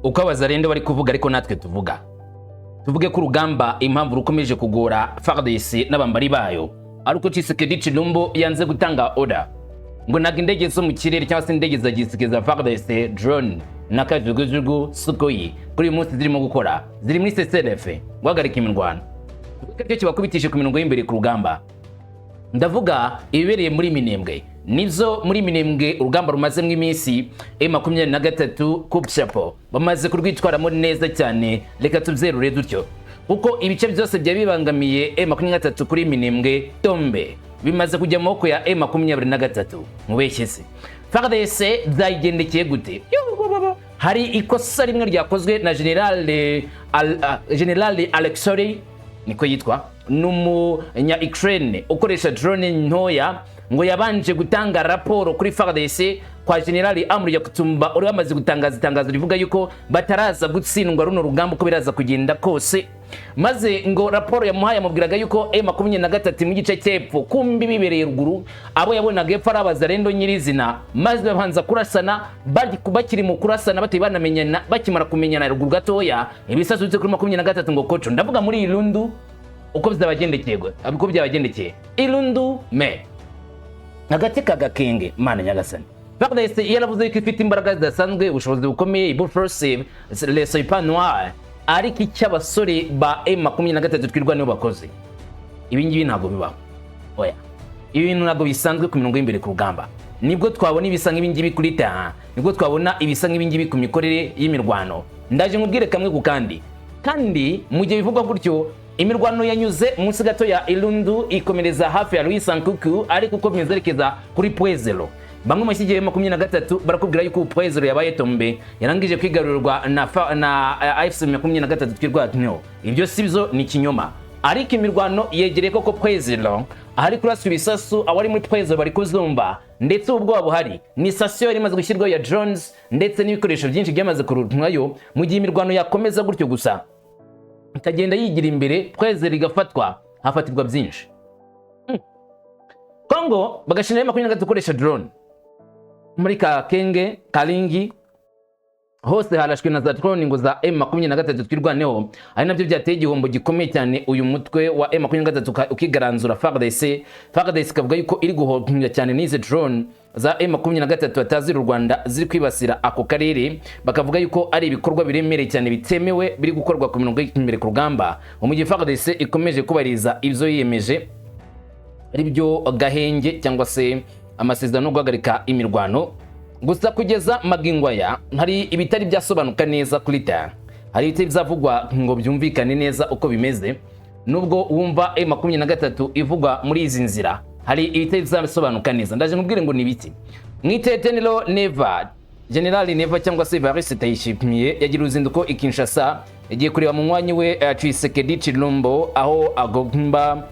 uko abazarende bari kuvuga ariko natwe tuvuge ko urugamba impamvu rukomeje kugora FARDC n'abambari bayo ariko Tshisekedi Tshilombo yanze gutanga order ngo naga indege zo mu kirere cyangwa se indege za gisirikare za FARDC drone na kajugujugu Sukhoi kuri uyu munsi zirimo gukora ziri muri CCLF guhagarika imirwano cyo kibakubitishe ku mirongo y'imbere ku rugamba. Ndavuga ibibereye muri Minembwe nizo muri Minembwe urugamba rumaze mu iminsi M23 Kupchapo bamaze kurwitwaramo neza cyane. Reka tubyerure dutyo kuko ibice byose byabibangamiye M23 kuri Minembwe Tombe bimaze kujya mu maboko ya M23 mubeshyese. FARDC zayigendekeye gute? Hari ikosa rimwe ryakozwe na General Alexei niko yitwa n'umunya Ukraine ukoresha drone ntoya ngo yabanje gutanga raporo kuri FARDC kwa General Amri ya Kutumba uri bamaze gutangaza itangazo rivuga yuko bataraza gutsindwa runo rugamba uko biraza kugenda kose, maze ngo raporo yamuhaye amubwiraga yuko M23 mu gice cyepfo kumbi bibereye ruguru abo yabonaga epfo arabazarendo nyirizina, maze babanza kurasana bakiri mu kurasana bati banamenyana bakimara kumenyana ruguru gatoya ibisasutse kuri 23 ngo koco. Ndavuga muri Irundu uko byabagendekeye abiko byabagendekeye Irundu me hagati ka Gakenke mana nyagasani. FARDC yaravuze ko ifite imbaraga zidasanzwe ubushobozi bukomeye ibuforce le soipa noir ariko icy'abasore ba M23 twirwaneho bakoze ibi ngibi ntabwo bibaho. Oya, ibi bintu ntabwo bisanzwe ku mirongo y'imbere ku rugamba. Nibwo twabona ibisa nk'ibi ngibi kuri ta, nibwo twabona ibisa nk'ibi ngibi ku mikorere y'imirwano. Ndaje nkubwire kamwe ku kandi mu gihe bivugwa gutyo imirwano yanyuze munsi gato ya Irundu ikomereza hafi ya Rwisankuku ariko uko bimwezerekeza kuri Pwezero. Bamwe mu kigiye 23 barakubwira yuko Pwezero yabaye Tombe yarangije kwigarurwa na AFC 23 Twirwaneho. Ibyo sibyo ni kinyoma. Ariko imirwano yegereye koko Pwezero ahari kurasa ibisasu awari muri Pwezero bari kuzumba ndetse ubwo wabuhari ni station yari imaze gushyirwa ya drones ndetse n'ibikoresho byinshi byamaze kurutwayo. Mu gihe imirwano yakomeza gutyo gusa itagenda yigira imbere Pwezero igafatwa hafatirwa byinshi. Kongo bagashina 23 gukoresha drone muri Gakenke Taliki hose harashwe na za drone ngo za M23 twirwaneho ari nabyo byateye igihombo gikomeye cyane uyu mutwe wa M23 ukigaranzura FARDC kavuga yuko iri guhombya cyane n'ize drone za M23 batazi u Rwanda ziri kwibasira ako karere. Bakavuga yuko ari ibikorwa biremereye cyane bitemewe biri gukorwa ku mirongo y'imbere ku rugamba. Mu gihe FARDC ikomeje kubariza ibyo yiyemeje ari byo gahenge cyangwa se amasezerano no guhagarika imirwano. Gusa kugeza magingwaya hari ibitari byasobanuka neza kuri ta, hari ibitari byavugwa ngo byumvikane neza uko bimeze. Nubwo wumva M23 ivugwa muri izi nzira hari ibitari byasobanuka neza. Ndaje nkubwire ngo nibiti mwitetenero Neva General Neva cyangwa se Évariste Ndayishimiye yagira uruzinduko i Kinshasa yagiye kureba mu mwanya we Tshisekedi Tshilombo aho agomba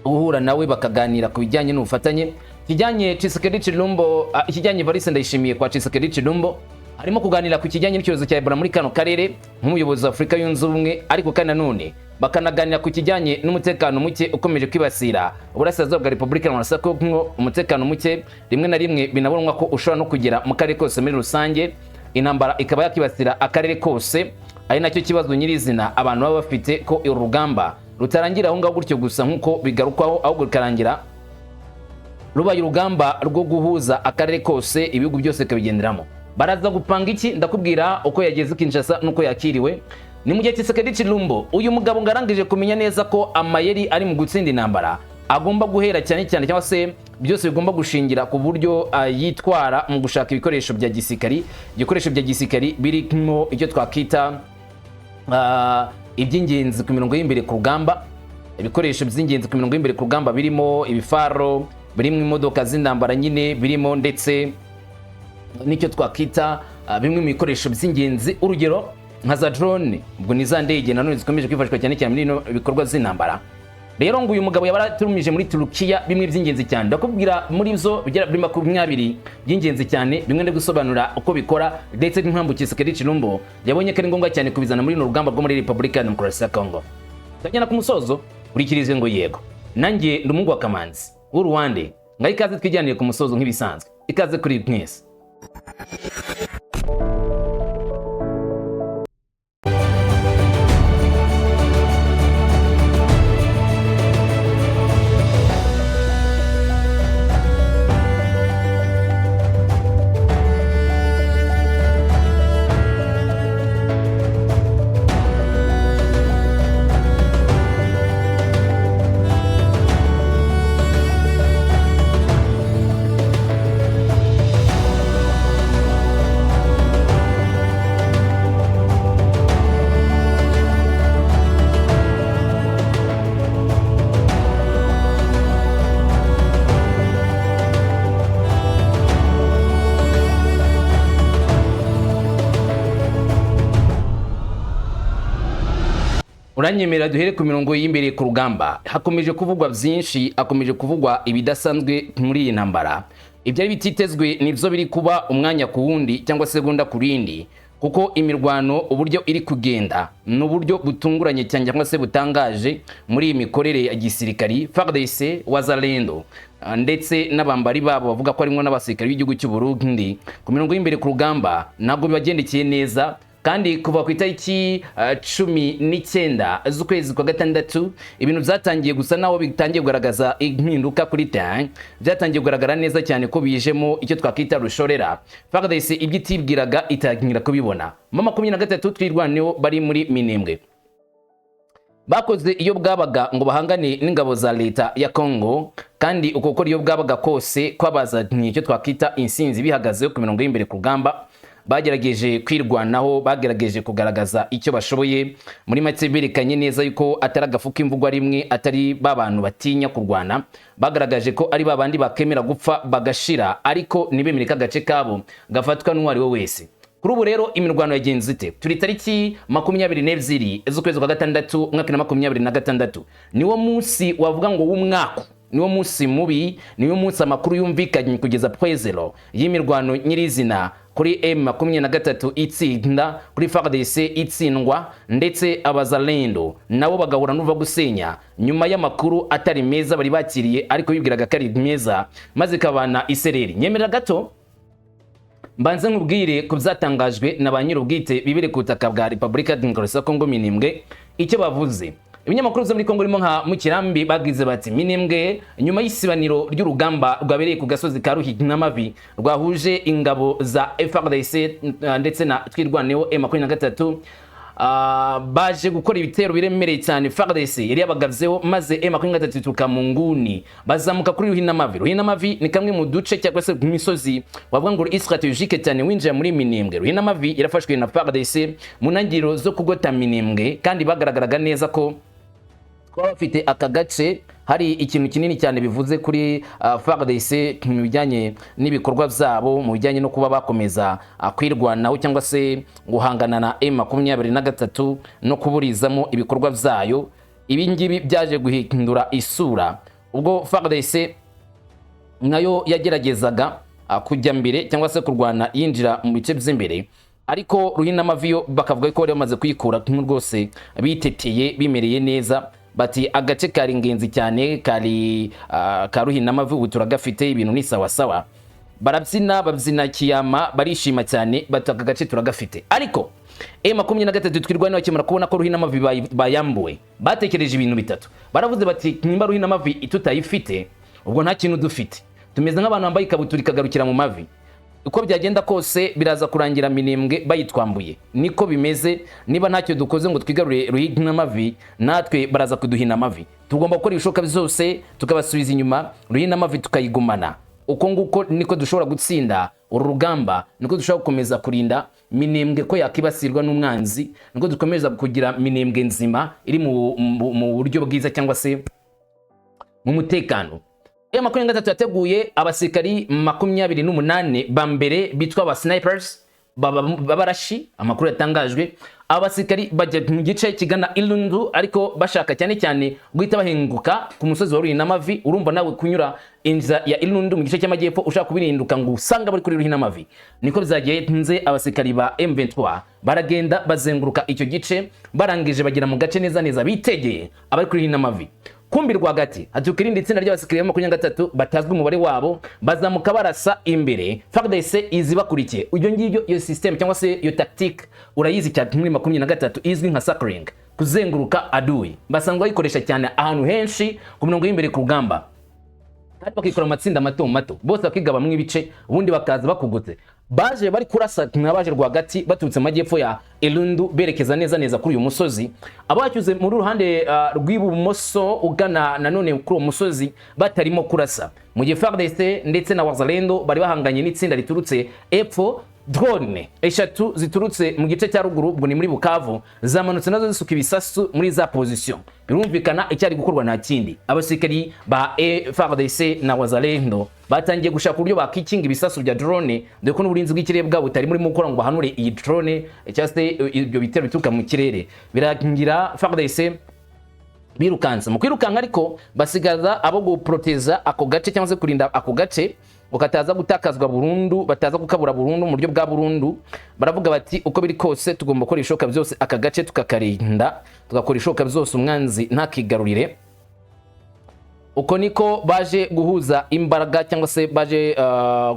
uhura nawe bakaganira ku bijyanye n'ubufatanye kijyanye Tshisekedi Tshilombo ikijyanye Évariste Ndayishimiye kwa Tshisekedi Tshilombo harimo kuganira ku kijyanye n'icyorezo cya Ebola muri kano karere nk'umuyobozi wa Afrika yunze ubumwe, ariko kandi nanone bakanaganira ku kijyanye n'umutekano muke ukomeje kwibasira uburasirazuba bwa Repubulika Iharanira Kongo. Umutekano muke rimwe na rimwe binabonwa ko ushobora no kugera mu karere kose muri rusange, intambara ikaba yakibasira akarere kose, ari nacyo kibazo nyirizina abantu baba bafite ko urugamba rutarangira aho ngaho gutyo gusa nk'uko bigarukwaho, ahubwo rukarangira rubaye urugamba rwo guhuza akarere kose ibihugu byose kabigenderamo. Baraza gupanga iki? Ndakubwira uko yageze Kinshasa nuko yakiriwe. Ni mu gihe Tshisekedi Tshilombo uyu mugabo ngarangije kumenya neza ko amayeri ari mu gutsinda intambara agomba guhera cyane cyangwa se byose bigomba gushingira ku buryo yitwara mu gushaka ibikoresho bya gisirikari. Ibikoresho bya gisirikari birimo icyo twakita iby'ingenzi ku mirongo y'imbere ku rugamba. Ibikoresho by'ingenzi ku mirongo y'imbere ku rugamba birimo ibifaro, birimo imodoka z'intambara nyine, birimo ndetse nicyo twakita bimwe mu bikoresho by'ingenzi, urugero nka za drone, ubwo ni za ndege nanone zikomeje kwifashishwa cyane cyane muri ibikorwa z'intambara. Rero ngo uyu mugabo yabaratumije muri Turukiya bimwe by'ingenzi cyane. Ndakubwira muri byo bigera muri 20 by'ingenzi cyane, bimwe no gusobanura uko bikora ndetse n'impamvu Tshisekedi Tshilombo yabonye ko ari ngombwa cyane kubizana muri rugamba rwo muri Repubulika ya Demokarasi ya Kongo. Tujyana ku musozo urikirize ngo yego nanjye ndumugu wa Kamanzi w'Uruwande ngaho ikaze twijyanire ku musozo nk'ibisanzwe. Ikaze kuri mwese. Uranyemera duhere ku mirongo y'imbere ku rugamba. Hakomeje kuvugwa byinshi, akomeje kuvugwa ibidasanzwe muri iyi ntambara. Ibyari bititezwe nivyo biri kuba umwanya ku wundi cyangwa segonda ku rindi, kuko imirwano uburyo iri kugenda n'uburyo butunguranye cyangwa se butangaje muri iyi mikorere ya gisirikari. FARDC, wazalendo ndetse n'abambari babo bavuga ko arimo n'abasirikari b'igihugu cy'u Burundi ku mirongo y'imbere ku rugamba ntabwo bibagendekeye neza. Kandi kuva ku itariki 19 z'ukwezi kwa gatandatu ibintu byatangiye gusa naho bitangiye kugaragaza impinduka kuri tank, byatangiye kugaragara neza cyane ko bijemo icyo twakita rushorera. FARDC ibyo itibwiraga itagira kubibona. Mu 23 Twirwaneho bari muri Minembwe bakoze iyo bwabaga ngo bahangane n'ingabo za leta ya Kongo, kandi uko ko iyo bwabaga kose kwabazanye icyo twakita insinzi bihagaze ku mirongo y'imbere ku rugamba. Bagerageje kwirwanaho, bagerageje kugaragaza icyo bashoboye. Muri make berekanye neza yuko atari agafuka imvugo rimwe, atari babantu batinya kurwana. Bagaragaje ko ari babandi bakemera gupfa bagashira, ariko nibemereka agace kabo gafatwa n'uwari we wese. Kuri ubu rero imirwano yagenze ite? Turi tariki 22 z'ukwezi kwa gatandatu mwaka 2026. Niwo munsi wavuga ngo w'umwaka, niwo munsi mubi, niwo munsi amakuru yumvikanye kugeza pwezero y'imirwano nyirizina kuri M23 itsinda, kuri FARDC itsindwa, ndetse abazalendo nabo bagahura n'uva gusenya nyuma y'amakuru atari meza bari bakiriye ariko bibwiraga ko ari meza, maze kabana isereri. Nyemera gato mbanze nkubwire ku byatangajwe na ba nyir'ubwite bibere ku butaka bwa Repubulika Demokarasi ya Kongo Minembwe icyo bavuze. Ibinyamakuru byo muri Kongo birimo nka Mukirambi bagize bati Minembwe nyuma y'isibaniro ry'urugamba rwabereye ku gasozi ka Ruhigi rwahuje ingabo za FARDC ndetse na Twirwaneho M23, baje gukora ibitero biremereye cyane. FARDC yari yabagavyeho maze M23 tuka mu nguni bazamuka kuri Ruhinamavi ni kamwe mu duce cyangwa se imisozi wavuga ngo strategique cyane winjira muri Minembwe. Ruhinamavi irafashwe na FARDC mu ntangiriro zo kugota Minembwe, kandi bagaragaraga neza ko bafite aka gace hari ikintu kinini cyane bivuze kuri FARDC mu bijyanye n'ibikorwa byabo, mu bijyanye no kuba bakomeza kwirwanaho cyangwa se guhangana na M23 no kuburizamo ibikorwa byayo. Ibi ngibi byaje guhindura isura ubwo FARDC nayo yageragezaga kujya mbere cyangwa se kurwana yinjira mu bice by'imbere, ariko Ruhinamavi bakavuga ko bari bamaze kuyikura rwose biteteye bimereye neza. Bati agace kari ingenzi cyane kari ka Ruhinamavi ubu turagafite, ibintu ni sawa sawa. Babyina kiyama barishima cyane, bataka gace turagafite. Ariko M23 Twirwaneho bakimara kubona ko Ruhinamavi bayambuwe batekereje ibintu bitatu. Baravuze bati nimba Ruhinamavi tutayifite ubwo nta kintu dufite, tumeze nk'abantu bambaye ikabutura ikagarukira mu mavi. Uko byagenda kose biraza kurangira Minembwe bayitwambuye. Niko bimeze, niba ntacyo dukoze ngo twigarure Ruhinamavi natwe baraza kuduhina amavi. Tugomba gukora ibishoboka byose tukabasubiza inyuma, Ruhinamavi tukayigumana. Uko nguko niko dushobora gutsinda uru rugamba, niko dushobora gukomeza kurinda Minembwe ko yakibasirwa n'umwanzi, niko dukomeza kugira Minembwe nzima iri mu buryo bwiza cyangwa se mu mutekano. M23 yateguye abasirikari 28 bambere bitwa aba snipers babarashi. Amakuru yatangajwe abasirikari bajya mu gice kigana Ilundu, ariko bashaka cyane cyane guhita bahenguka ku musozi wa Ruhinamavi. Urumva nawe kunyura inza ya Ilundu mu gice cy'amajyepfo ushaka kubirinduka ngo usanga bari kuri Ruhinamavi. Niko byagiye nze abasirikari ba M23 baragenda bazenguruka icyo gice, barangije bagira mu gace neza neza bitegeye abari kuri Ruhinamavi. Kumbi rwagati hatukirindi itsinda ry'abasirikare 23 batazwi umubare wabo bazamuka barasa imbere. FARDC izibakurikiye. Ujyo ngibyo iyo system cyangwa se iyo tactique urayizi cyane muri 23 izwi nka circling, kuzenguruka adui. Basangwa bayikoresha cyane ahantu henshi ku mirongo y'imbere ku rugamba, kandi bakikora amatsinda mato bose bakigaba mu ibice, ubundi bakaza bakugutse. Baje bari kurasa mwabaje rwagati baturutse majyepfo ya Ilundu berekeza neza neza kuri uyu musozi. Abacyuze muri ruhande rw'ibumoso ugana nanone kuri uwo musozi batarimo kurasa. Mu gihe FARDC ndetse na wazalendo bari bahanganye n'itsinda riturutse epfo drone eshatu ziturutse mu gice cya ruguru ubwo ni muri Bukavu zamanutse nazo zisuka ibisasu muri za position. Birumvikana icyari gukorwa nta kindi, abasirikari ba FARDC na wazalendo batangiye gushaka uburyo bakikinga ibisasu bya drone, dore ko n'uburinzi bw'ikirere bwabo butari muri mukora ngo bahanure iyi drone cyangwa se ibyo bitero bituruka mu kirere. Birangira FARDC birukanse mu kwirukanka, ariko basigaza abo guproteza ako gace cyangwa se kurinda ako gace ukataza gutakazwa burundu, bataza gukabura burundu mu buryo bwa burundu. Baravuga bati uko biri kose tugomba gukora ishoka byose aka gace tukakarinda, tugakora ishoka byose umwanzi ntakigarurire. Uko niko baje guhuza imbaraga cyangwa se baje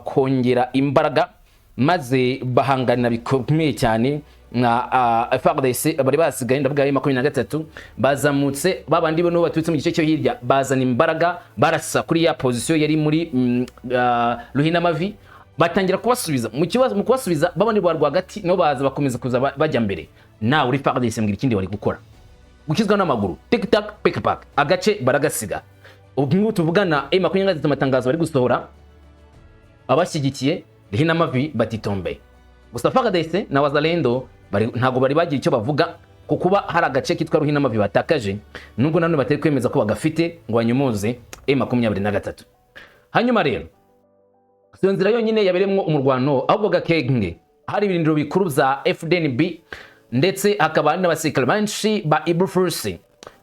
kongera imbaraga, maze bahangana bikomeye cyane na FARDC bari basigaye ndavuga 23 bazamutse babandi bo no batutse mu gice cyo hirya, bazana imbaraga barasa kuri ya position yari muri Ruhinamavi, batangira kubasubiza mu kibazo. Mu kubasubiza babandi rwagati no baza bakomeza kuza bajya mbere. Na uri FARDC mbwira ikindi wari gukora, gukizwa n'amaguru tic tac pick pack agace baragasiga. Ubwo tuvugana M23 amatangazo bari gusohora abashyigikiye Ruhinamavi batitombe. Gusa FARDC na wazalendo ntago bari bagira icyo bavuga ku kuba hari agace kitwa Ruhinamavi batakaje, nubwo nanone batari kwemeza ko bagafite ngo banyumuze M23. Hanyuma rero iyo nzira yonyine yaberemwo umurwano, ahubwo Gakenke hari ibirindiro bikuru za FDNB ndetse hakaba n'abasirikare benshi ba Ibuforce.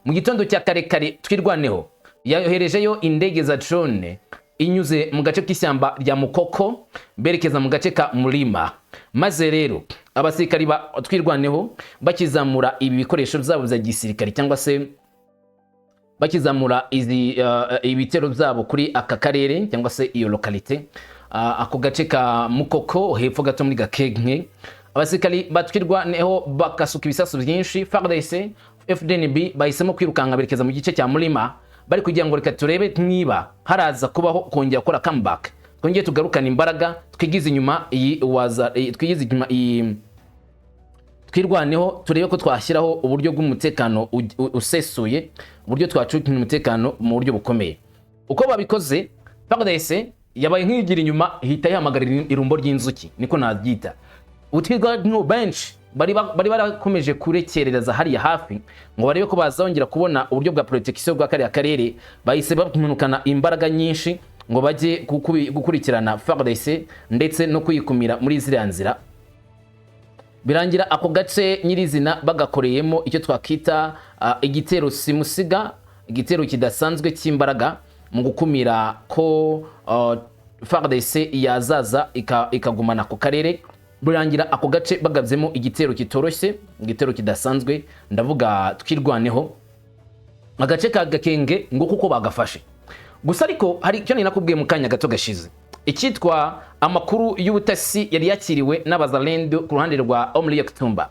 Mu gitondo cya kare Twirwaneho yoherejeyo indege za drone inyuze mu gace k'ishyamba rya Mukoko berekeza mu gace ka Mulima. Maze rero abasirikari ba Twirwaneho bakizamura ibi bikoresho byabo bya gisirikari cyangwa se bakizamura ibitero byabo kuri aka karere cyangwa se iyo localité, ako gace ka Mukoko hepfo gato muri Gakenke. Abasirikari ba Twirwaneho bakasuka ibisasu byinshi. FARDC FDNB bahisemo kwirukanka berekeza mu gice cya Mulima, bari kugira ngo reka turebe niba haraza kubaho kongera gukora comeback, twongeye tugarukana imbaraga, twigize inyuma iyi Twirwaneho, turebe ko twashyiraho uburyo bw'umutekano usesuye, uburyo twacukira umutekano mu buryo bukomeye. Uko babikoze FARDC yabaye nk'igira inyuma ihita yihamagarira irumbo ry'inzuki, niko nabyita. Utwirwaneho benshi bari barakomeje kurekerereza hariya hafi ngo barebe ko bazongera kubona uburyo bwa protection bwa kariya karere. Bahise bamunukana imbaraga nyinshi ngo bajye gukurikirana FARDC ndetse no kuyikumira muri ziriya nzira. Birangira ako gace nyirizina bagakoreyemo icyo twakita igitero simusiga, igitero kidasanzwe cy'imbaraga mu gukumira ko FARDC yazaza ikagumana ku karere. Birangira ako gace bagabyemo igitero kitoroshye, igitero kidasanzwe, ndavuga Twirwaneho agace ka Gakenke ngo kuko bagafashe. Gusa ariko hari icyo ninakubwiye mu kanya gato gashize, icyitwa amakuru y'ubutasi yari yakiriwe n'abazalendo ku ruhande rwa Omri Kutumba.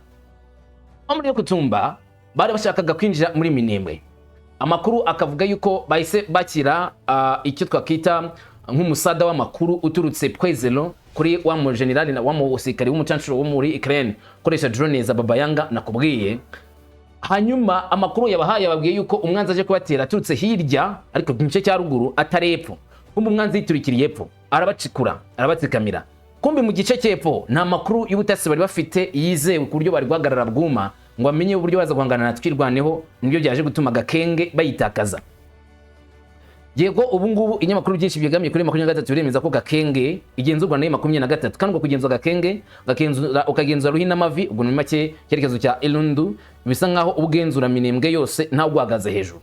Omri Kutumba bari bashakaga kwinjira muri Minembwe. Amakuru akavuga yuko bahise bakira icyo twakita nk'umusada w'amakuru uturutse Pwezelo kuri wa mu general na wa mu usikari w'umucancuro wo muri Ukraine koresha drone za babayanga nakubwiye. Hanyuma amakuru yabahaye babwiye yuko umwanzi aje kubatera aturutse hirya, ariko gice cya ruguru atarepfo. Kumbe umwanzi yiturikiriye epfo, arabacikura arabatsikamira. Kumbe mu gice cy'epfo nta makuru y'ubutasi bari bafite yizewe ku buryo bari guhagarara bwuma ngo amenye uburyo baza guhangana na Twirwaneho, nibyo byaje gutuma Gakenke bayitakaza. Yego ubu ngubu inyamakuru byinshi byegamye kuri 23 biremeza ko Gakenke igenzurwa na 23, kandi ngo kugenzura Gakenke ukagenzura Ruhinamavi ubwo ni make cyerekezo cya Ilundu, bisa nkaho ubugenzura Minembwe yose nta gwagaze hejuru.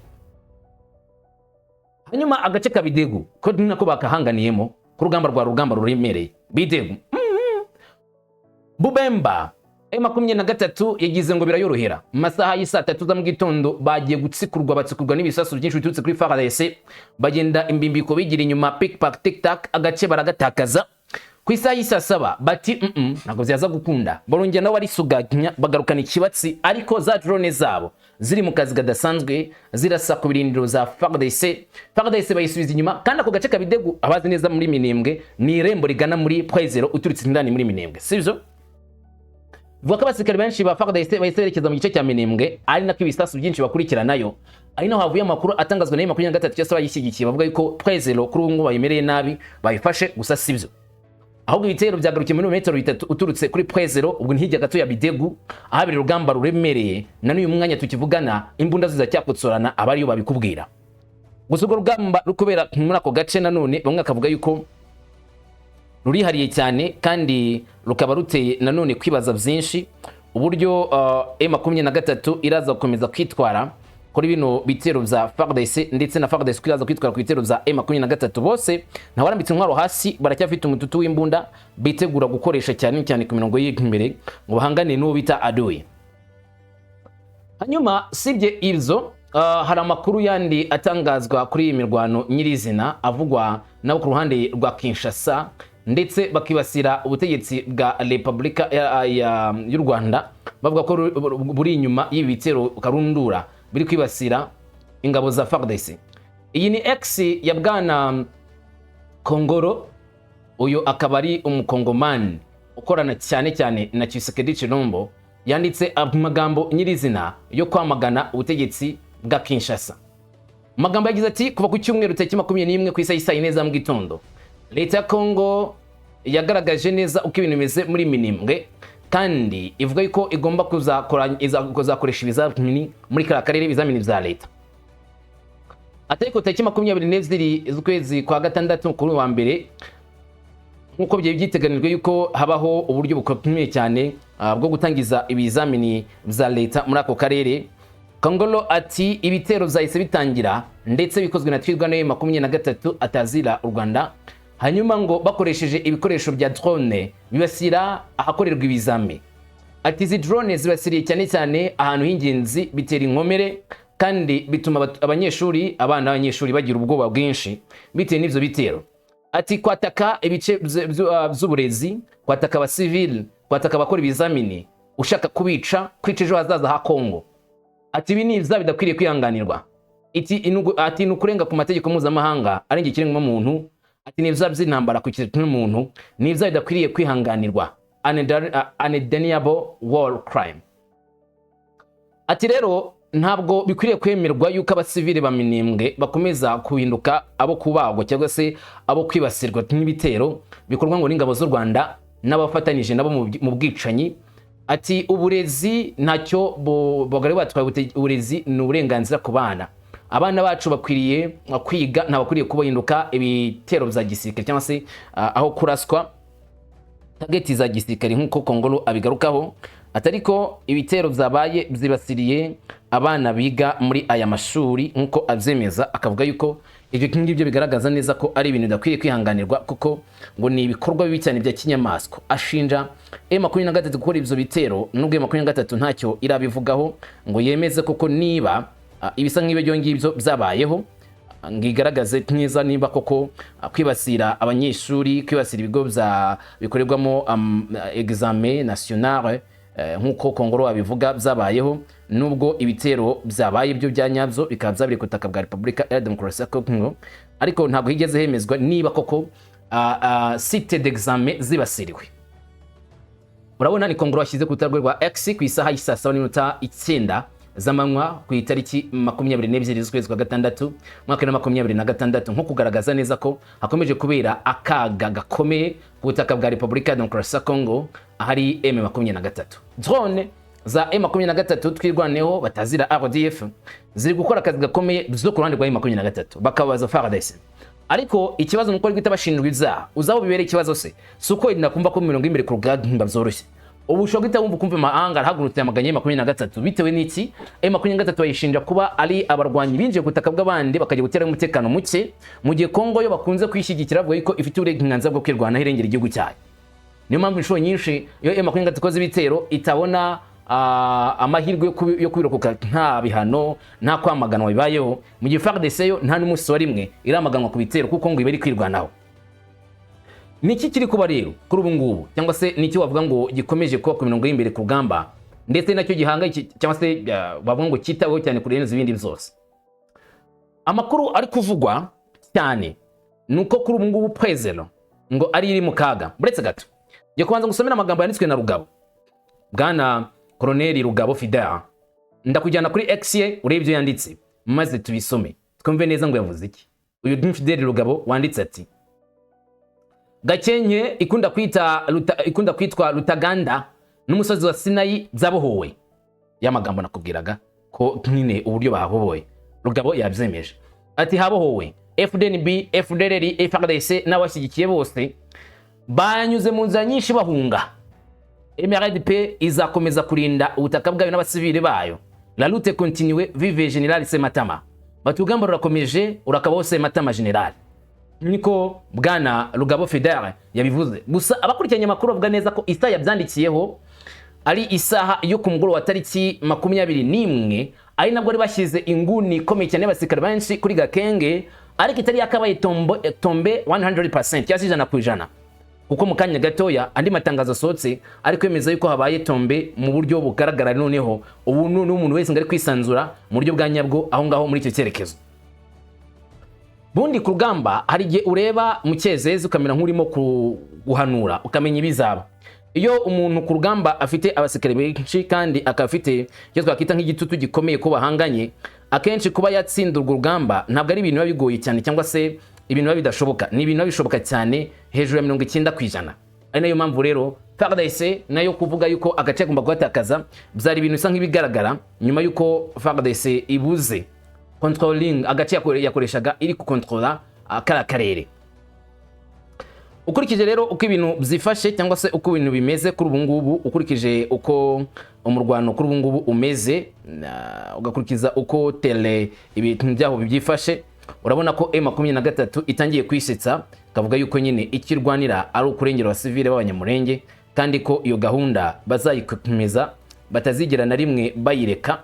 Hanyuma agace ka Bidegu ko nako bakahanganiyemo ku rugamba ruremereye Bidegu. Bubemba M23 yagize ngo birayorohera. Mu masaha y'isa 3 za mugitondo bagiye batsikurwa n'ibisasu byinshi bitutse kuri FARDC, bagenda imbimbiko bigira inyuma pick pack tic tac agace baragatakaza. Ku isa y'isa 7 bati ntabwo byaza gukunda, barongera nabo barisuganya bagarukana ikibatsi, ariko za drone zabo ziri mu kazi gadasanzwe zirasa ku birindiro za FARDC bayisubiza inyuma. Kandi ako gace ka Bidegu abazi neza muri Minembwe ni irembo rigana muri Pwezelo uturutse indani muri Minembwe, sibyo? Vuga ko abasirikare benshi ba FARDC bahise berekeza mu gice cya Minembwe, ari nako ibisasu byinshi bakurikiranayo. Ari naho havuye amakuru atangazwa na 23 cyose bayishyigikiye bavuga yuko Pwezelo kuri ubu ngo bayimereye nabi, bayifashe gusa sibyo. ahubwo ibitero byagarukiye muri metero 3 uturutse kuri Pwezero ubwo ntijya gato ya Bidegu ahabiri rugamba ruremereye na n'uyu mwanya tukivugana imbunda zizacyakutsorana abari yo babikubwira. Gusa urwo rugamba rukubera muri ako gace nanone bamwe akavuga yuko rurihariye cyane kandi rukaba ruteye nanone kwibaza byinshi uburyo M23 iraza gukomeza kwitwara kuri bino bitero bya FARDC ndetse na FARDC kwiraza kwitwara ku bitero bya M23 bose ntawarambitse intwaro hasi baracyafite umututu w'imbunda bitegura gukoresha cyane cyane ku mirongo y'imbere ngo bahangane n'uwo bita adui. Hanyuma sibye ibyo hari amakuru yandi atangazwa kuri iyi mirwano nyirizina avugwa nabo ku ruhande rwa Kinshasa ndetse bakibasira ubutegetsi bwa Republika y'u Rwanda bavuga ko buri inyuma y'ibi bitero karundura biri kwibasira ingabo za FARDC. Iyi ni X ya bwana Kongoro, uyu akaba ari umukongomani ukorana cyane cyane na Tshisekedi Tshilombo, yanditse amagambo nyirizina yo kwamagana ubutegetsi bwa Kinshasa. Amagambo yagize ati kuva ku cyumweru tariki 21 ku isaha 4 za mugitondo leta ya Kongo yagaragaje neza uko ibintu bimeze muri Minembwe kandi ivuga yuko igomba kuzakoresha ibizamini muri karere ibizamini bya leta. Atariko tariki 22 z'ukwezi kwa gatandatu kuri wa mbere nkuko byiteganijwe yuko habaho uburyo bukomeye cyane bwo gutangiza ibizamini bya leta muri ako karere. Kongolo ati ibitero zahise bitangira ndetse bikozwe na Twirwaneho 23 atazira u Rwanda, hanyuma ngo bakoresheje ibikoresho bya drone bibasira ahakorerwa ibizami. Ati izi drone zibasiriye cyane cyane ahantu h'ingenzi bitera inkomere kandi bituma abana b'abanyeshuri bagira ubwoba bwinshi bitewe n'ivyo bitero. Ati kwataka ibice by'uburezi, kwataka aba civil, kwataka abakora ibizamini, ushaka kubica kwica ejo hazaza ha Kongo. Ati ibi ni bidakwiriye kwihanganirwa. Ati nukurenga ku mategeko mpuzamahanga arengera ikiremwa muntu. Ati nivyo by'intambara ku kintu n'umuntu nivyo bidakwiriye kwihanganirwa, undeniable war crime. Ati rero ntabwo bikwiriye kwemerwa yuko abasivile ba Minembwe bakomeza kuhinduka abo kubagwa cyangwa se abo kwibasirwa n'ibitero bikorwa ngo n'ingabo z'u Rwanda n'abafatanyije nabo mu bwicanyi. Ati uburezi ntacyo bogare batwaye, uburezi ni uburenganzira ku bana. Abana bacu bakwiriye kwiga, ntabakwiriye kubahinduka ibitero bya gisirikare cyangwa se aho kuraswa target za gisirikare nkuko Kongolo abigarukaho. Atariko ibitero byabaye byibasiriye abana biga muri aya mashuri nkuko avyemeza, akavuga yuko ibyo ngibyo bigaragaza neza ko ari ibintu bidakwiriye kwihanganirwa kuko ngo ni ibikorwa bibi cyane bya kinyamaswa. Ashinja M23 gukora ivyo bitero nubwo M23 ntacyo irabivugaho ngo yemeze koko niba ibisa nk'ibyo ngibyo byabayeho, ngigaragaze neza niba koko kwibasira abanyeshuri, kwibasira ibigo bikorerwamo examen national nkuko Kongoro abivuga byabayeho, nubwo ibitero byabaye byo byanyabyo bikaba byabiri kutaka bwa Republika ya Demokarasi ya Kongo, ariko ntabwo higeze hemezwa niba koko site d'examen zibasiriwe. Urabona ni Kongoro yashyize ku rutarwe rwa X ku isaha y'isa 7:09 z'amanywa ku itariki 22 z'ukwezi kwa gatandatu mwaka wa 2026 nko kugaragaza neza ko hakomeje kubera akaga gakomeye ku butaka bwa Republika ya Demokarasi ya Kongo ahari M23. Drone za M23 Twirwaneho batazira RDF ziri gukora akazi gakomeye byo ku ruhande rwa M23 bakabaza FARDC. Ariko ikibazo nuko rwita bashinjwa ibyaha uzaho bibere ikibazo se suko inakumva ko 70 ku rugamba byoroshye. Ubushogita wumva kumva mahanga arahagurutse amaganye M23 bitewe n'iki M23 bayishinja kuba ari abarwanyi binjiye gutaka bw'abandi bakaje gutera umutekano muke mu gihe Kongo yo bakunze kwishyigikira bwo yuko ifite uburenganzira bwo kwirwana hirengera igihugu cyayo. Niyo mpamvu inshuro nyinshi iyo M23 koze ibitero itabona amahirwe yo kwirokoka nta bihano nta kwamaganwa bibayeho, mu gihe FARDC yo nta n'umunsi wa rimwe iramaganwa ku bitero kuko ngo iberi kwirwanaho. Niki kiri kuba rero kuri ubu ngubu cyangwa se niki wavuga ngo gikomeje kuba ku mirongo y'imbere ku rugamba ndetse nacyo gihanga cyangwa se bavuga ngo kitaho cyane kurenza ibindi byose? Amakuru ari kuvugwa cyane nuko kuri ubu ngubu Pwezero ngo ari iri mu kaga. Buretse gato yo kubanza gusomera amagambo yanditswe na Rugabo, bwana Colonel Rugabo Fidel, ndakujyana kuri X ye urebye yanditse maze tubisome twumve neza ngo yavuze iki. Uyu Fidel Rugabo wanditse ati Gakenke ikunda kwitwa Rutaganda n'umusozi wa Sinayi byabohowe. Yamagambo nakubwiraga ko nyine uburyo bahoboye. Rugabo yabyemeje. Ati habohowe FDNB, FDLR, FARDC n'abashyigikiye bose banyuze mu nzira nyinshi bahunga. MRDP izakomeza kurinda ubutaka bwayo n'abasivile bayo. La lutte continue, vive General Sematama. Batugamba rurakomeje urakabaho Sematama General. Niko bwana Rugabo Fidele yabivuze. Gusa abakurikiranye amakuru bavuga neza ko isaha yabyandikiyeho ari isaha yo ku mugoroba wa tariki 21 ari nabwo ari bashyize inguni ikomeye cyane y'abasirikare benshi kuri Gakenke, ariko itari yakabaye tombe 100% cyangwa 100%, kuko mu kanya gatoya andi matangazo asohotse ariko yemeza yuko habaye tombe mu buryo bugaragara. Noneho ubu n'umuntu wese ngari kwisanzura mu buryo bwa nyabwo aho ngaho muri icyo cyerekezo. Bundi ku rugamba hari igihe ureba mu cyezezi ukamera nk'urimo guhanura ukamenya ibizaba. Iyo umuntu ku rugamba afite abasikare benshi kandi akafite cyo twakita nk'igitutu gikomeye ko bahanganye, akenshi kuba yatsinda urwo rugamba ntabwo ari ibintu bigoye cyane cyangwa se ibintu bidashoboka. Ni ibintu bishoboka cyane hejuru ya 90%. Ari nayo mpamvu rero FARDC nayo kuvuga yuko agace agomba kugatakaza byari ibintu bisa nk'ibigaragara nyuma yuko FARDC ibuze controlling agace yakoreshaga iri ku controller akarere. Ukurikije rero uko ibintu byifashe cyangwa se uko ibintu bimeze kuri ubu ngubu, ukurikije uko umurwano kuri ubu ngubu umeze, ugakurikiza uko tele ibintu byaho byifashe, urabona ko M23 itangiye kwisetsa kavuga yuko nyine ikirwanira ari ukurengera abasivile b'abanyamurenge, kandi ko iyo gahunda bazayikomeza batazigera na rimwe bayireka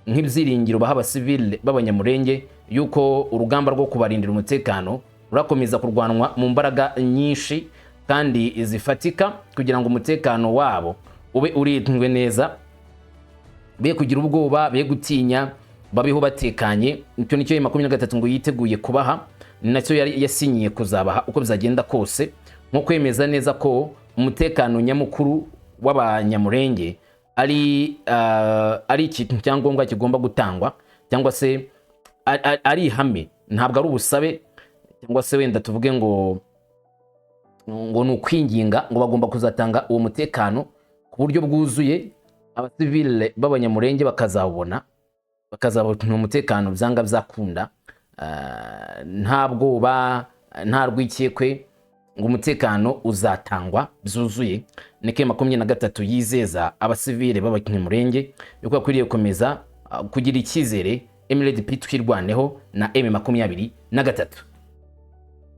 nk'ibyiringiro baha abasivile b'abanyamurenge yuko urugamba rwo kubarindira umutekano urakomeza kurwanwa mu mbaraga nyinshi kandi zifatika kugira ngo umutekano wabo ube urindwe neza, be kugira ubwoba, be gutinya, babeho batekanye. Icyo nicyo M23 ngo yiteguye kubaha, nacyo yari yasinyiye kuzabaha uko bizagenda kose, nko kwemeza neza ko umutekano nyamukuru w'abanyamurenge ari ikintu cyangombwa kigomba gutangwa, cyangwa se ari ihame, ntabwo ari ubusabe cyangwa se wenda tuvuge ngo ni ukwinginga, ngo bagomba kuzatanga uwo mutekano ku buryo bwuzuye, abasivile b'abanyamurenge bakazabona umutekano byanga byakunda, ntabwo nta rwikekwe, ngo umutekano uzatangwa byuzuye. Nike 23 yizeza abasivile b'abanyamurenge yuko akwiriye gukomeza kugira icyizere MRDP Twirwaneho na M23.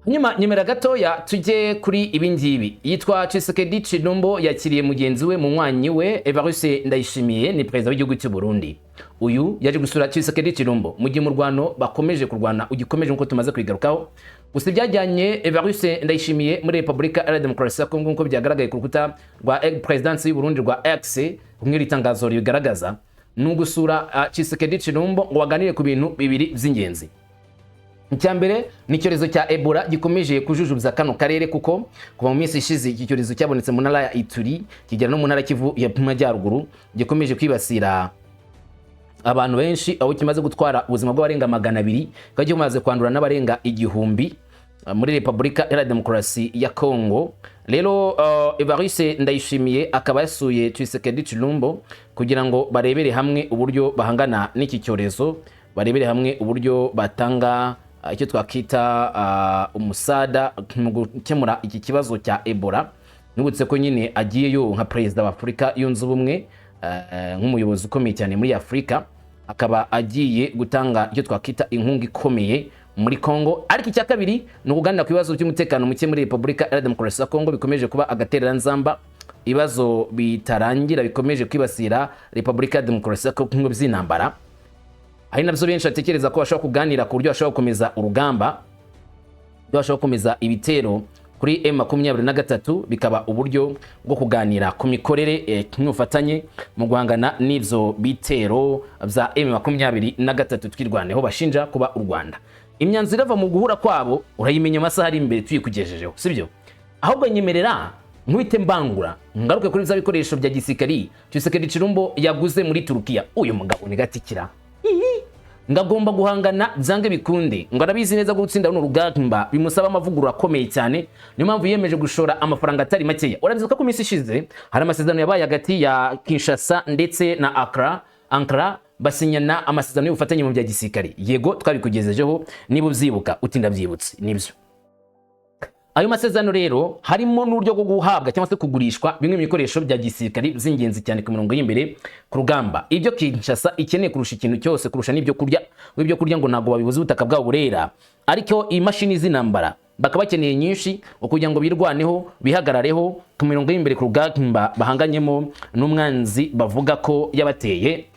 Nyuma nyemera gatoya tujye kuri ibingibi. Yitwa Tshisekedi Tshilombo yakiriye mugenzi we munywanyi we Évariste Ndayishimiye, ni president w'igihugu cy'u Burundi. Uyu yaje gusura Tshisekedi Tshilombo mu gihe mu Rwano bakomeje kurwana ugikomeje nko tumaze kwigarukaho. Gusa byajyanye Évariste Ndayishimiye muri Repubulika ya Demokarasi ya Kongo nko byagaragaye ku rukuta rwa president y'u Burundi rwa X, kumwe ritangazo rigaragaza n'ugusura Tshisekedi Tshilombo ngo waganire ku bintu bibiri by'ingenzi. Icyambere ni icyorezo cya Ebola gikomeje kujujubiza kano karere, kuko kuva mu minsi ishize iki cyorezo cyabonetse mu ntara ya Ituri kigera no mu ntara Kivu y'Amajyaruguru, gikomeje kwibasira abantu benshi, aho kimaze gutwara ubuzima bw'abarenga 200, kandi kimaze kwandura n'abarenga 1000 muri Repubulika ya Demokarasi ya Kongo. Rero Évariste Ndayishimiye akaba yasuye Tshisekedi Tshilombo kugira ngo barebere hamwe uburyo bahangana n'iki cyorezo, barebere hamwe uburyo batanga icyo twakita umusada mu gukemura iki kibazo cya Ebola. Nubutse ko nyine agiyeyo nka president wa Afrika yunze ubumwe, nk'umuyobozi ukomeye cyane muri Afrika, akaba agiye gutanga icyo twakita inkunga ikomeye muri Kongo. Ariko icya kabiri ni ukuganira ku bibazo by'umutekano muke muri Repubulika ya Demokarasi ya Kongo bikomeje kuba agatereranzamba, ibibazo bitarangira bikomeje kwibasira Repubulika ya Demokarasi ya Kongo by'intambara. Hari nabyo benshi batekereza ko bashobora kuganira ku buryo bashobora gukomeza urugamba, bashobora gukomeza ibitero kuri M23, bikaba uburyo bwo kuganira ku mikorere n'ufatanye mu guhangana n'ivyo bitero bya M23 Twirwaneho bashinja kuba u Rwanda. Imyanzuro ava mu guhura kwabo urayimenya amasaha ari imbere tuyikugejejeho, sibyo? Ahubwo nyemerera nkwite mbangura ngaruke kuri bya bikoresho bya gisirikari Tshisekedi Tshilombo yaguze muri Turukiya. Uyu mugabo ni gatikira ngagomba guhangana byange bikunde ngo arabizi neza gutsinda runo rugamba bimusaba amavugurura akomeye cyane niyo mpamvu yemeje gushora amafaranga atari makeya. Urabizuka ko minsi ishize hari amasezerano yabaye hagati ya Kinshasa ndetse na Ankara basinyana amasezerano y'ubufatanye mu bya gisirikare. Yego twabikugezejeho niba ubyibuka utinda byibutse nibyo. Ayo masezerano rero harimo n'uburyo bwo guhabwa cyangwa se kugurishwa bimwe mu bikoresho bya gisirikare by'ingenzi cyane ku mirongo y'imbere ku rugamba. Ibyo Kinshasa ikeneye kurusha ikintu cyose kurusha n'ibyo kurya ngo ntago babibuze ubutaka bwabo burera, ariko imashini z'intambara bakaba bakeneye nyinshi kugira ngo birwaneho bihagarareho ku mirongo y'imbere ku rugamba bahanganyemo n'umwanzi bavuga ko yabateye.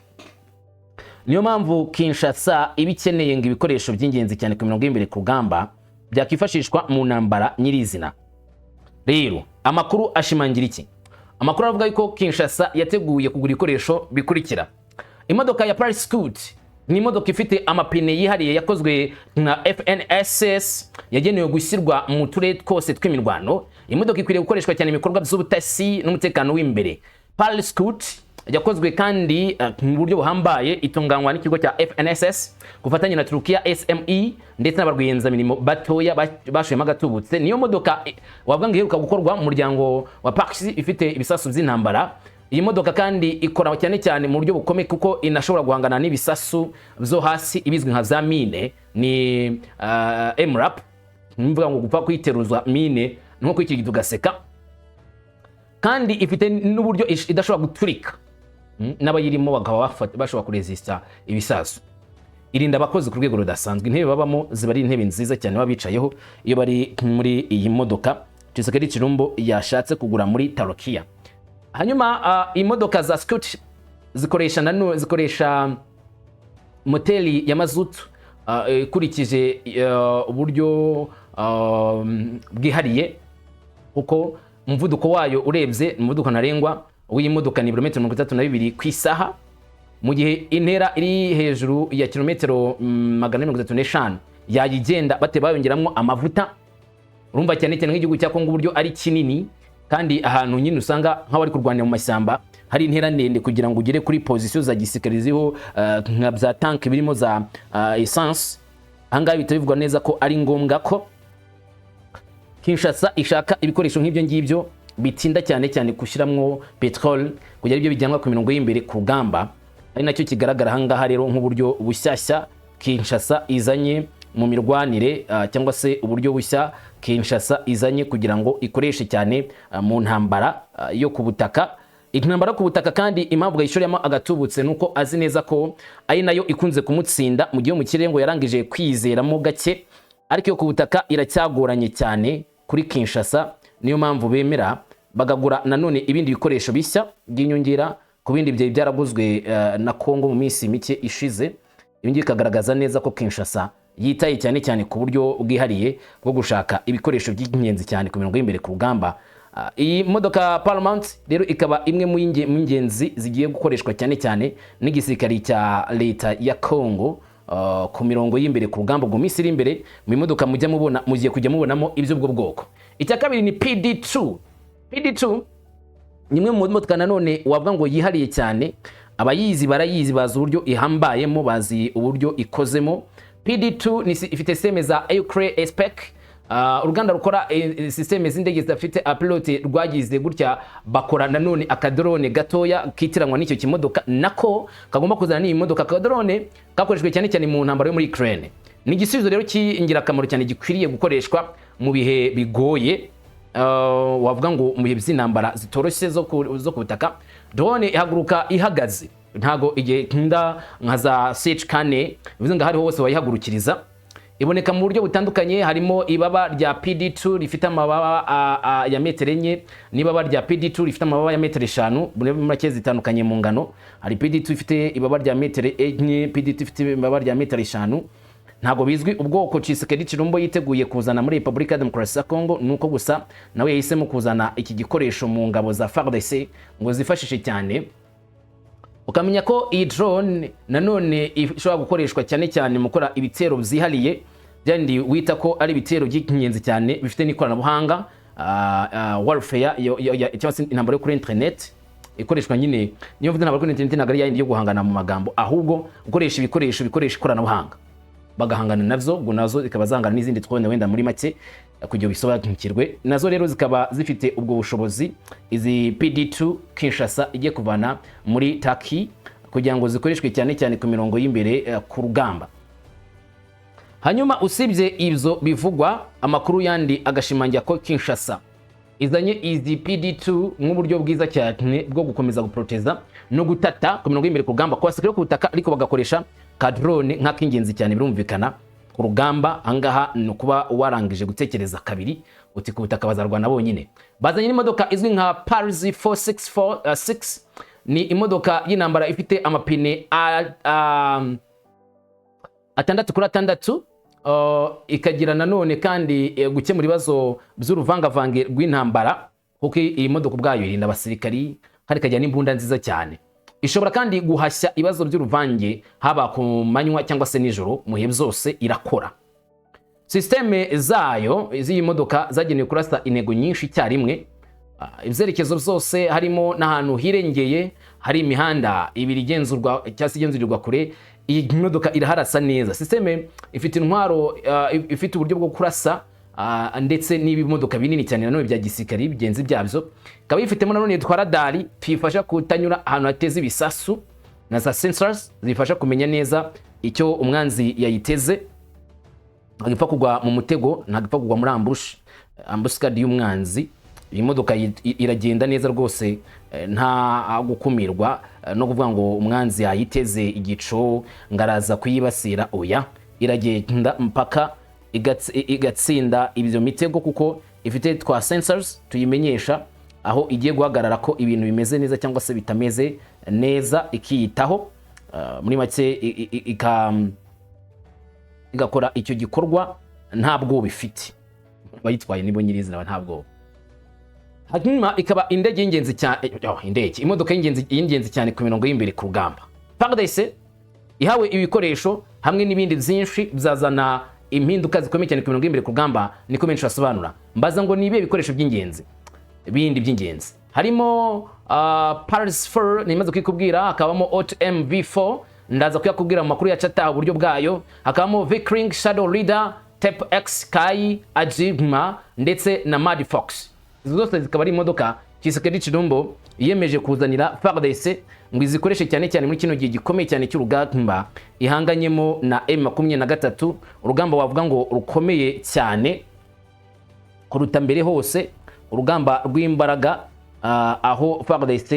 Niyo mpamvu Kinshasa ibikeneye ngo ibikoresho by'ingenzi cyane ku mirongo y'imbere ku rugamba byakifashishwa mu ntambara nyirizina. Rero amakuru ashimangira iki? Amakuru avuga yuko Kinshasa yateguye kugura ibikoresho bikurikira. Imodoka ya Paris Scout ni imodoka ifite amapine yihariye yakozwe na FNSS yagenewe gushyirwa mu turere twose tw'imirwano. Imodoka ikwiriye gukoreshwa cyane mu bikorwa by'ubutasi n'umutekano w'imbere. Paris Scout yakozwe kandi mu buryo buhambaye itunganywa n'ikigo cya FNSS gufatanya na Turkiya SME ndetse n'abarwiyemezamirimo batoya bashuyemo agatubutse. Niyo modoka wavuga ngo iheruka gukorwa mu muryango wa Pax ifite ibisasu by'intambara. Iyi modoka kandi ikora cyane cyane mu buryo bukomeye kuko inashobora guhangana n'ibisasu byo hasi ibizwi nka za mine, ni MRAP, mvuga ngo gupfa kwiteruzwa mine nko kwikigita ugaseka, kandi ifite n'uburyo idashobora guturika n'abayirimo bakaba bashobora kuresista ibisasu. Irinda abakozi ku rwego rudasanzwe. Intebe babamo ziba ari intebe nziza cyane babicayeho iyo bari muri iyi modoka Tshisekedi Tshilombo yashatse kugura muri Taliki. Hanyuma imodoka za Scout zikoresha moteri ya mazutu ikurikije uburyo bwihariye kuko umuvuduko wayo urebye umuvuduko ntarengwa w'iyi modoka ni kilometero 32 ku isaha, mu gihe intera iri hejuru ya kilometero 135 yayigenda bate bayongeramo amavuta. Urumva cyane cyane nk'igihugu cya Kongo uburyo ari kinini kandi ahantu nyine usanga nk'abari kurwanira mu mashyamba hari intera ndende kugira ngo ugere kuri position za gisirikare ziho nka bya tank birimo za essence. Ahangaha bitabivugwa neza ko ari ngombwa ko Kinshasa ishaka ibikoresho nk'ibyo ngibyo bitinda cyane cyane kushiramwo petrol kugira ibyo bijyanwa ku mirongo y'imbere ku rugamba. Ari nacyo kigaragara ahangaha rero nk'uburyo bushyashya Kinshasa izanye mu mirwanire cyangwa se uburyo bushya Kinshasa izanye kugira ngo ikoreshe cyane mu ntambara yo ku butaka. Intambara ku butaka kandi impamvu gayishoriyamo agatubutse nuko azi neza ko ari nayo ikunze kumutsinda mu gihe mu kirere ngo yarangije kwizeramo gake, ariko yo ku butaka iracyagoranye cyane kuri Kinshasa. Niyo mpamvu bemera bagagura nanone ibindi bikoresho bishya by'inyongera ku bindi bye byaraguzwe na Kongo mu minsi mike ishize. Ibindi bikagaragaza neza ko Kinshasa yitaye cyane cyane ku buryo bwihariye bwo gushaka ibikoresho by'ingenzi cyane ku mirongo y'imbere ku rugamba. Iyi modoka Parliament rero ikaba imwe mu ingenzi zigiye gukoreshwa cyane cyane n'igisirikari cya leta ya Kongo ku mirongo y'imbere ku rugamba mu minsi iri imbere. Mu modoka mujya mubona mugiye kujya mubonamo ibyo bwo bwoko. Icya kabiri ni PD2. PD2 nimwe mu modoka nanone wavuga ngo yihariye cyane, abayizi barayizi bazi uburyo ihambayemo, bazi uburyo ikozemo. PD2 ifite systeme za Ukraine spec, uruganda rukora systeme z'indege zafite pilote rwagize gutya bakora nanone akadrone gatoya kitiranwa n'icyo kimodoka nako kagomba kuzana n'iyi modoka. Akadrone kakoreshwe cyane cyane mu ntambaro yo muri Ukraine. Ni igisubizo rero cy'ingirakamaro cyane gikwiriye gukoreshwa mu bihe bigoye, wavuga ngo mu bihe by'intambara zitoroshye zo ku butaka. Drone ihaguruka ihagaze, ntago igihe kinda nka za CYANE bivuze ngo hariho hose wayihagurukiriza. Iboneka mu buryo butandukanye, harimo ibaba rya PD2 rifite amababa ya metero 4, n'ibaba rya PD2 rifite amababa ya metero 5, muri make zitandukanye mu ngano. Hari PD2 ifite ibaba rya metero 4, PD2 ifite ibaba rya metero 5. Ntago bizwi ubwoko Tshisekedi Tshilombo yiteguye kuzana muri Republika Demokarasi ya Kongo, nuko gusa nawe yahisemo kuzana iki gikoresho mu ngabo za FARDC ngo zifashishe cyane. Ukamenya ko iyi drone nanone ishobora gukoreshwa cyane cyane mu gukora ibitero byihariye byandi wita ko ari ibitero by'ingenzi cyane bifite n'ikoranabuhanga, warfare cyangwa se intambara yo kuri internet. ikoreshwa nyine, niyo mvuze ntabwo interineti ntabwo ari yindi yo guhangana mu magambo, ahubwo gukoresha ibikoresho bikoresha ikoranabuhanga bagahangana navyo, ngo nazo zikaba zangana n'izindi twone wenda muri make kugira bisobanukirwe. Nazo rero zikaba zifite ubwo bushobozi, izi PD2 Kinshasa igiye kuvana muri Taliki kugira ngo zikoreshwe cyane cyane ku mirongo y'imbere ku rugamba. Hanyuma usibye ibyo bivugwa, amakuru yandi agashimangira ko Kinshasa izanye izi PD2 nk'uburyo bwiza cyane bwo gukomeza guproteza no gutata ku mirongo y'imbere ku rugamba, kwa sekere ku butaka, ariko bagakoresha ka drone nk'akingenzi cyane birumvikana ku rugamba. Angaha no kuba warangije gutekereza kabiri uti ku butaka bazarwana bonyine. Bazanye n'imodoka izwi nka Paris 4646, ni imodoka y'intambara ifite amapine atandatu kuri atandatu, ikagira nanone kandi gukemura ibibazo by'uruvangavange rw'intambara, kuko iyi modoka ubwayo irinda abasirikari kandi ikagira n'imbunda nziza cyane. Ishobora kandi guhashya ibibazo by'uruvange haba ku manywa cyangwa se nijoro, mu bihe byose irakora. Systeme zayo z'iyi modoka zagenewe kurasa intego nyinshi icyarimwe, ibyerekezo byose, harimo n'ahantu hirengeye hari imihanda ibiri igenzurwa cyangwa se igenzurirwa kure. Iyi modoka iraharasa neza. Systeme ifite intwaro, ifite uburyo bwo kurasa ndetse n'ibimodoka binini cyane nanone bya gisirikari bigenzi byabyo. Ikaba yifitemo nanone yitwa radari tuyifasha kutanyura ahantu hateze ibisasu, na za sensors zifasha kumenya neza icyo umwanzi yayiteze, agipfa kugwa mu mutego, ntagipfa kugwa muri ambuscade y'umwanzi. Iyi modoka iragenda neza rwose, nta gukumirwa no kuvuga ngo umwanzi yayiteze igico ngaraza kuyibasira. Oya, iragenda mpaka igatsinda ibyo mitego, kuko ifite twa sensors tuyimenyesha aho igiye guhagarara ko ibintu bimeze neza cyangwa se bitameze neza, ikiyitaho muri make igakora icyo gikorwa ntabwo bifite. Bayitwaye nibo nyirizina ntabwo. Hanyuma ikaba indege y'ingenzi cyane, imodoka y'ingenzi cyane ku mirongo y'imbere ku rugamba. PARDC ihawe ibikoresho hamwe n'ibindi byinshi byazana impinduka zikomeye cyane ku mirongo y'imbere ku rugamba, niko menshi basobanura. Mbaza ngo nibe ibikoresho by'ingenzi bindi by'ingenzi, harimo Paris 4 nimaze kwikubwira, hakabamo OTMV4 ndaza kuyakubwira mu makuru ya chata uburyo bwayo, hakabamo Viking Shadow Leader, Type X, Kai, Ajigma ndetse na Mad Fox. Izo zose zikaba ari imodoka Tshisekedi Tshilombo yiyemeje kuzanira PARDC ngo izikoreshe cyane cyane muri kino gihe gikomeye cyane cy'urugamba ihanganyemo na M23, urugamba wavuga ngo rukomeye cyane kuruta mbere hose, urugamba rw'imbaraga, aho PARDC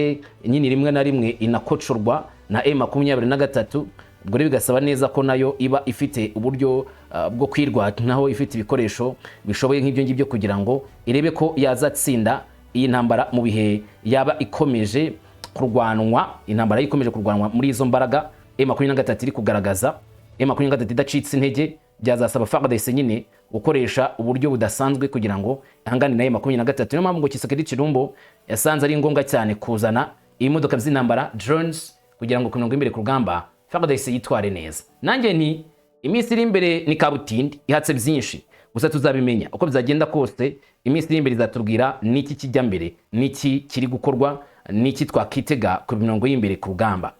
nyine rimwe na rimwe inakocorwa na M23. Ubwo bigasaba neza ko nayo iba ifite uburyo bwo kwirwanaho, ifite ibikoresho bishoboye nk'ibyo ngibyo kugira ngo irebe ko yazatsinda iyi ntambara mu bihe yaba ikomeje kurwanwa. Intambara ikomeje kurwanwa muri izo mbaraga M23 iri kugaragaza. M23 idacitse intege, byazasaba PARDC nyine gukoresha uburyo budasanzwe kugira ngo ihangane na M23. Niyo mpamvu ngo Tshisekedi Tshilombo yasanze ari ngombwa cyane kuzana imodoka z'intambara drones kugira ngo ku mirongo y'imbere ku rugamba PARDC yitware neza. Nanjye ni iminsi iri imbere ni kabutindi ihatse byinshi, gusa tuzabimenya uko bizagenda kose. Iminsi iri imbere izatubwira niki kijya mbere, niki kiri gukorwa, niki twakitega ku mirongo y'imbere ku rugamba.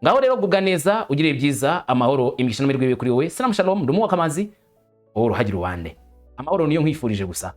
Ngaho rero gubwa neza, ugire byiza, amahoro, imigisha n'amerwe kuri wowe. Salam shalom, ndumuwa kamazi oro hagira uwande. Amahoro niyo nkwifurije gusa.